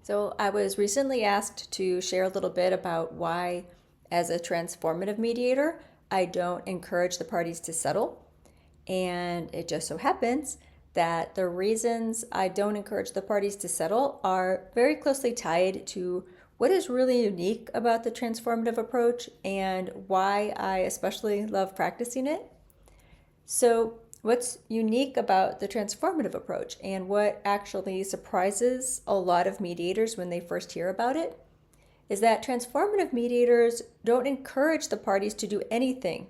So I was recently asked to share a little bit about why, as a transformative mediator, I don't encourage the parties to settle. And it just so happens that the reasons I don't encourage the parties to settle are very closely tied to what is really unique about the transformative approach and why I especially love practicing it. So, what's unique about the transformative approach and what actually surprises a lot of mediators when they first hear about it is that transformative mediators don't encourage the parties to do anything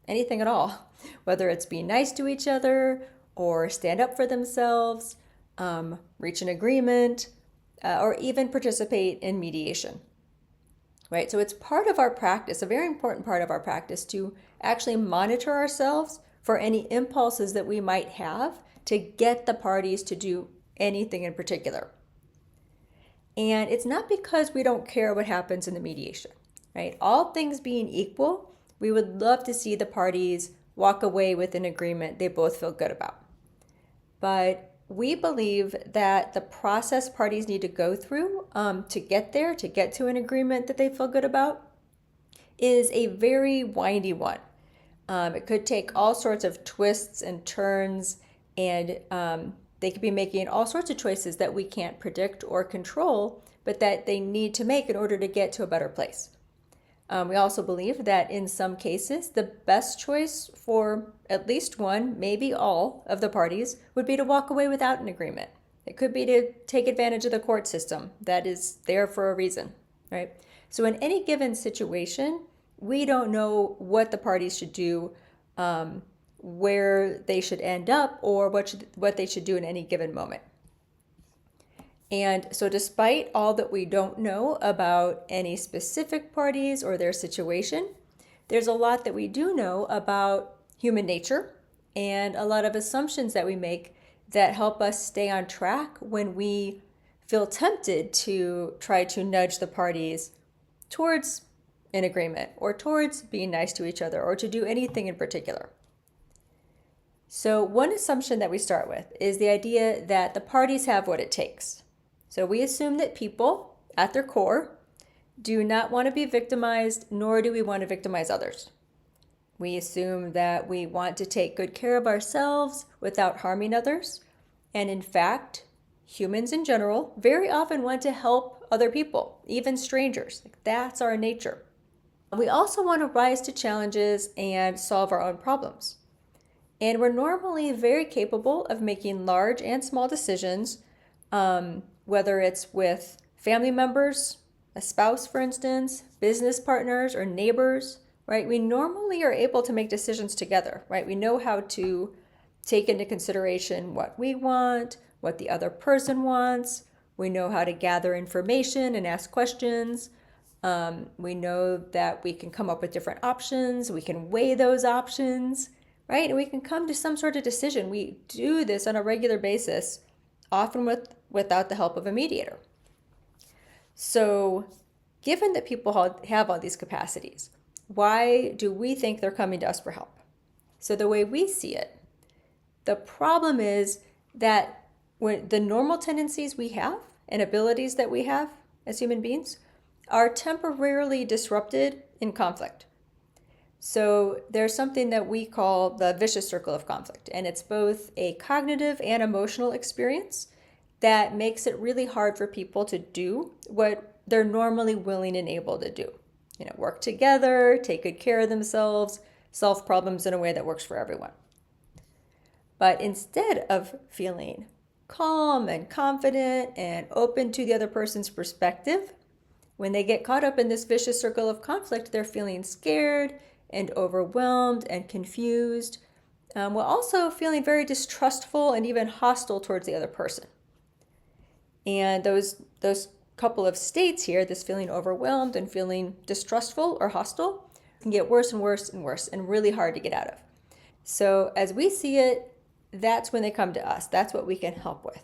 at all, whether it's be nice to each other or stand up for themselves, reach an agreement, or even participate in mediation. Right? So it's part of our practice, a very important part of our practice, to actually monitor ourselves for any impulses that we might have to get the parties to do anything in particular. And it's not because we don't care what happens in the mediation, right? All things being equal, we would love to see the parties walk away with an agreement they both feel good about. But we believe that the process parties need to go through to get there, to get to an agreement that they feel good about, is a very windy one. It could take all sorts of twists and turns, and they could be making all sorts of choices that we can't predict or control, but that they need to make in order to get to a better place. We also believe that in some cases, the best choice for at least one, maybe all of the parties would be to walk away without an agreement. It could be to take advantage of the court system that is there for a reason, right? So in any given situation, we don't know what the parties should do, where they should end up, or what they should do in any given moment. And so despite all that we don't know about any specific parties or their situation, there's a lot that we do know about human nature and a lot of assumptions that we make that help us stay on track when we feel tempted to try to nudge the parties towards an agreement or towards being nice to each other or to do anything in particular. So one assumption that we start with is the idea that the parties have what it takes. So we assume that people, at their core, do not want to be victimized, nor do we want to victimize others. We assume that we want to take good care of ourselves without harming others. And in fact, humans in general very often want to help other people, even strangers. That's our nature. We also want to rise to challenges and solve our own problems. And we're normally very capable of making large and small decisions, whether it's with family members, a spouse, for instance, business partners, or neighbors, right? We normally are able to make decisions together, right? We know how to take into consideration what we want, what the other person wants. We know how to gather information and ask questions. We know that we can come up with different options. We can weigh those options, right? And we can come to some sort of decision. We do this on a regular basis, often without the help of a mediator. So given that people have all these capacities, why do we think they're coming to us for help? So the way we see it, the problem is that when the normal tendencies we have and abilities that we have as human beings are temporarily disrupted in conflict. So there's something that we call the vicious circle of conflict, and it's both a cognitive and emotional experience that makes it really hard for people to do what they're normally willing and able to do. Work together, take good care of themselves, solve problems in a way that works for everyone. But instead of feeling calm and confident and open to the other person's perspective, when they get caught up in this vicious circle of conflict, they're feeling scared and overwhelmed and confused, while also feeling very distrustful and even hostile towards the other person. And those couple of states here, this feeling overwhelmed and feeling distrustful or hostile, can get worse and worse and worse and really hard to get out of. So as we see it, that's when they come to us. That's what we can help with.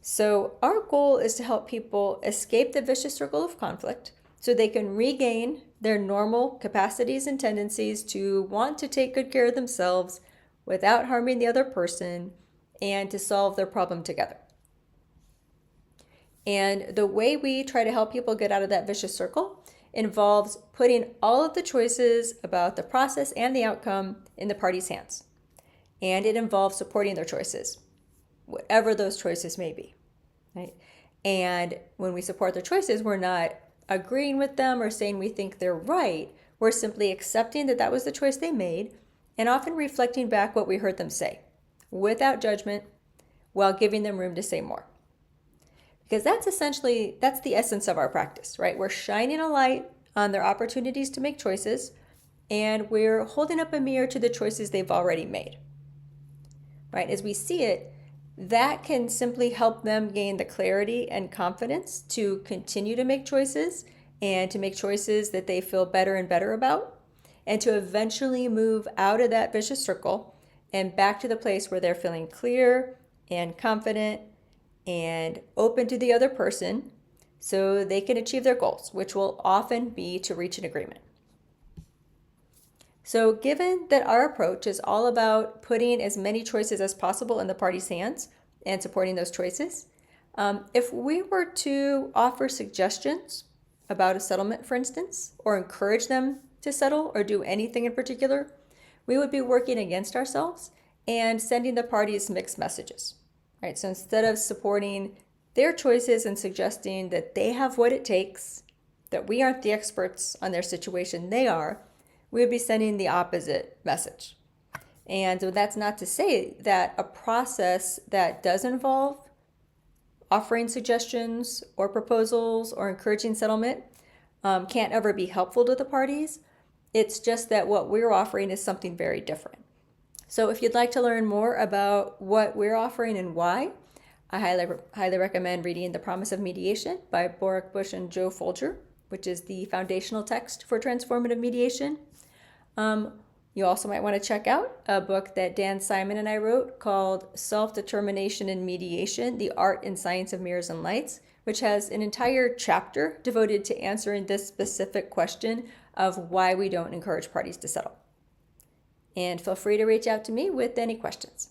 So our goal is to help people escape the vicious circle of conflict so they can regain their normal capacities and tendencies to want to take good care of themselves without harming the other person and to solve their problem together. And the way we try to help people get out of that vicious circle involves putting all of the choices about the process and the outcome in the party's hands. And it involves supporting their choices, whatever those choices may be, right? And when we support their choices, we're not agreeing with them or saying we think they're right. We're simply accepting that that was the choice they made and often reflecting back what we heard them say without judgment while giving them room to say more. Because that's the essence of our practice, right? We're shining a light on their opportunities to make choices, and we're holding up a mirror to the choices they've already made, right? As we see it, that can simply help them gain the clarity and confidence to continue to make choices and to make choices that they feel better and better about, and to eventually move out of that vicious circle and back to the place where they're feeling clear and confident and open to the other person so they can achieve their goals, which will often be to reach an agreement. So given that our approach is all about putting as many choices as possible in the party's hands and supporting those choices, if we were to offer suggestions about a settlement, for instance, or encourage them to settle or do anything in particular, we would be working against ourselves and sending the parties mixed messages. Right? So instead of supporting their choices and suggesting that they have what it takes, that we aren't the experts on their situation, they are, we would be sending the opposite message. And so that's not to say that a process that does involve offering suggestions or proposals or encouraging settlement can't ever be helpful to the parties. It's just that what we're offering is something very different. So if you'd like to learn more about what we're offering and why, I highly recommend reading The Promise of Mediation by Borik Bush and Joe Folger, which is the foundational text for transformative mediation. You also might want to check out a book that Dan Simon and I wrote called Self-Determination in Mediation, The Art and Science of Mirrors and Lights, which has an entire chapter devoted to answering this specific question of why we don't encourage parties to settle. And feel free to reach out to me with any questions.